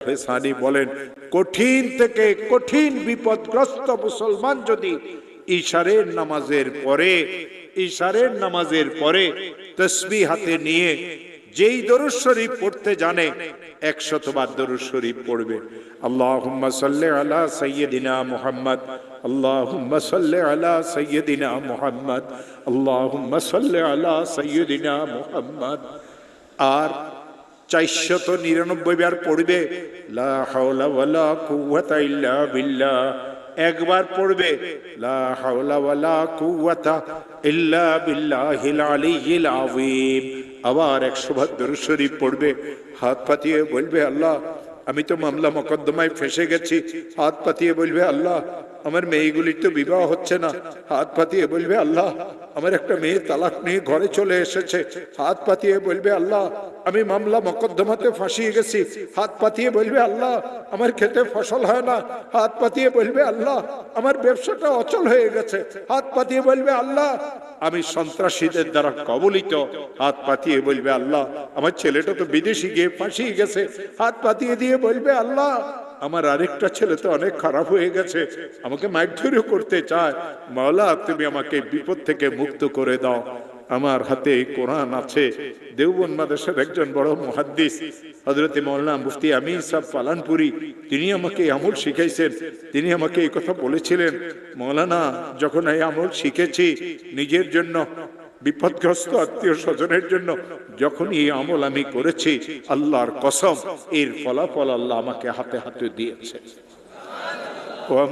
ফেসানি বলেন, কঠিন থেকে কঠিন বিপদগ্রস্ত মুসলমান যদি ইশারের নামাজের পরে তাসবিহ হাতে নিয়ে যেই দরুদ শরীফ পড়তে জানে 100 বার দরুদ শরীফ পড়বে। আল্লাহুম্মা সাল্লি আলা সাইয়্যিদিনা মুহাম্মদ, আল্লাহুম্মা সাল্লি আলা সাইয়্যিদিনা মুহাম্মদ, আল্লাহুম্মা সাল্লি আলা সাইয়্যিদিনা মুহাম্মদ। আর 499 বার পড়বে লা হাওলা ওয়ালা কুওয়াতা ইল্লা বিল্লাহ। একবার পড়বে লা হাওলা ওয়ালা কুওয়াতা ইল্লা বিল্লাহিল আলিয়্যিল আযীম। আবার 100 বার দরুদ শরীফ পড়বে, হাত পাতিয়ে বলবে আল্লাহ আমি তো মামলা মোকদ্দমায় ফেসে গেছি। হাত পাতিয়ে বলবে আল্লাহ আমার মেয়েগুলির তো বিবাহ হচ্ছে না। হাত পাতিয়ে বলবে আল্লাহ আমার একটা মেয়ে তালাক নিয়ে ঘরে চলে এসেছে। হাত পাতিয়ে বলবে আল্লাহ আমি মামলা মোকদ্দমাতে ফাঁসিয়ে গেছি। হাত পাতিয়ে বলবে আল্লাহ আমার খেতে ফসল হয় না। হাত পাতিয়ে বলবে আল্লাহ আমার ব্যবসাটা অচল হয়ে গেছে। হাত পাতিয়ে বলবে আল্লাহ আমি সন্ত্রাসীদের দ্বারা কবলিত। হাত পাতিয়ে বলবে আল্লাহ আমার ছেলেটা তো বিদেশে গিয়ে ফাঁসিয়ে গেছে। হাত পাতিয়ে দিয়ে বলবে আল্লাহ আমার আরেকটা ছেলে তো অনেক খারাপ হয়ে গেছে, আমাকে মারধরও করতে চায়। মাওলা তুমি আমাকে বিপদ থেকে মুক্ত করে দাও। আমার হাতে কোরআন আছে। দেওবন্দ মাদ্রাসার একজন বড় মুহাদ্দিস হযরত মাওলানা মুফতি আমিন সাহেব পালানপুরি, তিনি আমাকে আমল শিখাইছেন। তিনি আমাকে এই কথা বলেছিলেন, মাওলানা যখন এই আমল শিখেছি নিজের জন্য, বিপদগ্রস্ত আত্মীয় স্বজনের জন্য যখন এই আমল আমি করেছি, আল্লাহর কসম এর ফলাফল আল্লাহ আমাকে হাতে হাতে দিয়েছে।